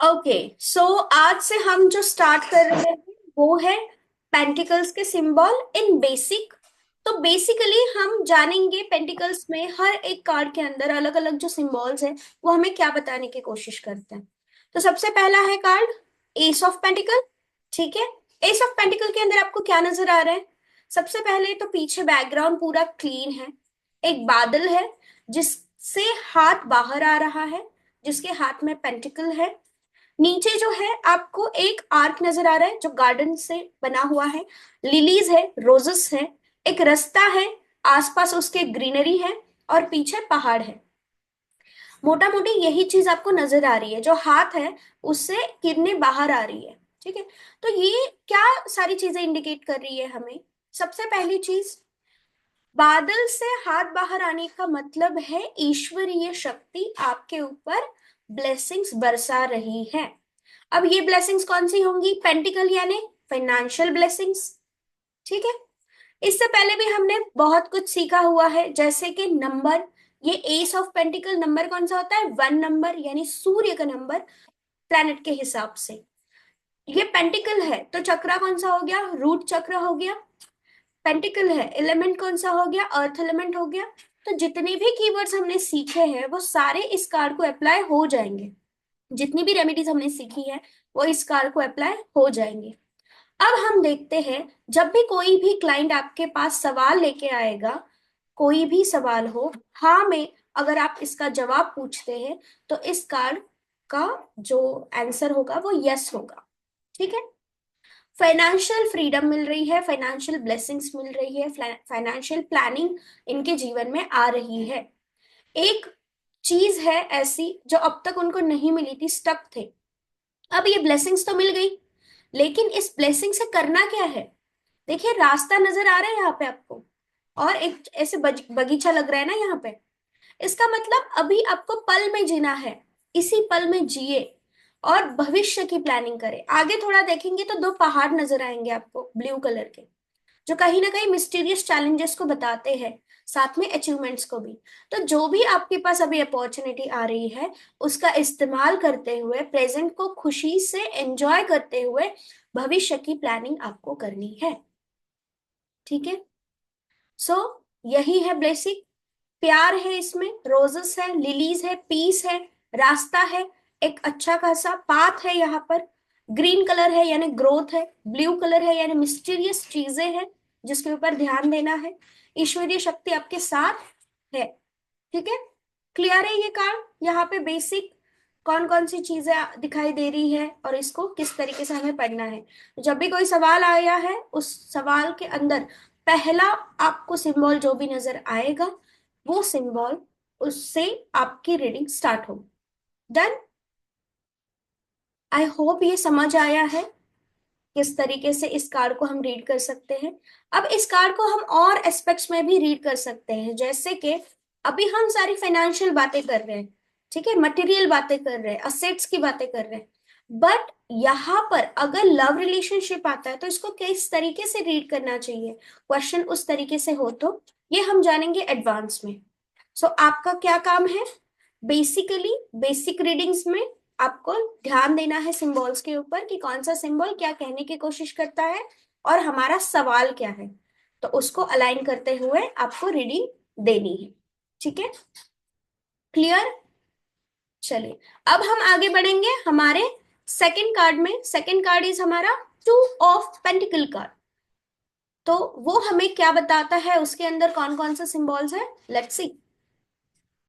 Okay, सो आज से हम जो स्टार्ट कर रहे हैं वो है पेंटिकल्स के सिंबल इन बेसिक। तो बेसिकली हम जानेंगे पेंटिकल्स में हर एक कार्ड के अंदर अलग अलग जो सिंबल्स हैं वो हमें क्या बताने की कोशिश करते हैं। तो सबसे पहला है कार्ड एस ऑफ पेंटिकल। ठीक है, एस ऑफ पेंटिकल के अंदर आपको क्या नजर आ रहा है? सबसे पहले तो पीछे बैकग्राउंड पूरा क्लीन है, एक बादल है जिससे हाथ बाहर आ रहा है, जिसके हाथ में पेंटिकल है। नीचे जो है आपको एक आर्क नजर आ रहा है जो गार्डन से बना हुआ है, लिलीज है, रोजेस है, एक रास्ता है, आसपास उसके ग्रीनरी है और पीछे पहाड़ है। मोटा मोटी यही चीज आपको नजर आ रही है, जो हाथ है उससे किरणें बाहर आ रही है। ठीक है, तो ये क्या सारी चीजें इंडिकेट कर रही है हमें? सबसे पहली चीज, बादल से हाथ बाहर आने का मतलब है ईश्वरीय शक्ति आपके ऊपर ब्लेसिंग्स बरसा रही है। अब ये ब्लेसिंग्स कौन सी होंगी? पेंटिकल यानी फाइनेंशियल ब्लेसिंग्स। ठीक है, इससे पहले भी हमने बहुत कुछ सीखा हुआ है, जैसे कि नंबर। ये एस ऑफ पेंटिकल नंबर कौन सा होता है? 1 नंबर, यानी सूर्य का नंबर प्लैनेट के हिसाब से। ये पेंटिकल है तो चक्रा कौन सा हो गया? रूट चक्र हो गया। पेंटिकल है, एलिमेंट कौन सा हो गया? अर्थ एलिमेंट हो गया। तो जितने भी कीवर्ड्स हमने सीखे हैं वो सारे इस कार्ड को अप्लाई हो जाएंगे। जितनी भी रेमेडीज हमने सीखी है वो इस कार्ड को अप्लाई हो जाएंगे। अब हम देखते हैं, जब भी कोई भी क्लाइंट आपके पास सवाल लेके आएगा, कोई भी सवाल हो, हाँ में अगर आप इसका जवाब पूछते हैं तो इस कार्ड का जो आंसर होगा वो यस होगा। ठीक है, फाइनेंशियल फ्रीडम मिल रही है, फाइनेंशियल ब्लेसिंग्स मिल रही है, फाइनेंशियल प्लानिंग इनके जीवन में आ रही है। एक चीज है ऐसी जो अब तक उनको नहीं मिली थी, स्टक थे, अब ये ब्लेसिंग्स तो मिल गई, लेकिन इस ब्लेसिंग से करना क्या है? देखिए रास्ता नजर आ रहा है यहाँ पे आपको, और एक ऐसे बगीचा लग रहा है ना यहाँ पे। इसका मतलब अभी आपको पल में जीना है, इसी पल में जिए और भविष्य की प्लानिंग करें। आगे थोड़ा देखेंगे तो दो पहाड़ नजर आएंगे आपको ब्लू कलर के, जो कहीं ना कहीं मिस्टीरियस चैलेंजेस को बताते हैं, साथ में अचीवमेंट्स को भी। तो जो भी आपके पास अभी अपॉर्चुनिटी आ रही है उसका इस्तेमाल करते हुए, प्रेजेंट को खुशी से एंजॉय करते हुए भविष्य की प्लानिंग आपको करनी है। ठीक है, सो यही है बेसिक। प्यार है इसमें, रोजेस है, लिलीज है, पीस है, रास्ता है, एक अच्छा खासा पाथ है यहाँ पर। ग्रीन कलर है यानी ग्रोथ है, ब्लू कलर है यानी मिस्टीरियस चीजें हैं जिसके ऊपर ध्यान देना है। ईश्वरीय शक्ति आपके साथ है। ठीक है, क्लियर है ये कार्ड? यहाँ पे बेसिक कौन कौन सी चीजें दिखाई दे रही है और इसको किस तरीके से हमें पढ़ना है। जब भी कोई सवाल आया है उस सवाल के अंदर पहला आपको सिंबल जो भी नजर आएगा वो सिंबल, उससे आपकी रीडिंग स्टार्ट हो। डन? आई होप ये समझ आया है किस तरीके से इस कार्ड को हम रीड कर सकते हैं। अब इस कार्ड को हम और एस्पेक्ट्स में भी रीड कर सकते हैं, जैसे कि अभी हम सारी फाइनेंशियल बातें कर रहे हैं, ठीक है, मटेरियल बातें कर रहे हैं, असेट्स की बातें कर रहे हैं, बट यहाँ पर अगर लव रिलेशनशिप आता है तो इसको किस तरीके से रीड करना चाहिए, क्वेश्चन उस तरीके से हो तो ये हम जानेंगे एडवांस में। सो आपका क्या काम है? बेसिकली बेसिक रीडिंग्स में आपको ध्यान देना है सिंबल्स के ऊपर कि कौन सा सिंबल क्या कहने की कोशिश करता है और हमारा सवाल क्या है, तो उसको अलाइन करते हुए आपको रीडिंग देनी है। ठीक है, क्लियर? चलिए, अब हम आगे बढ़ेंगे हमारे सेकंड कार्ड में। सेकंड कार्ड इज हमारा टू ऑफ पेंटिकल कार्ड। तो वो हमें क्या बताता है, उसके अंदर कौन कौन से सिंबल्स है, लेट्स सी।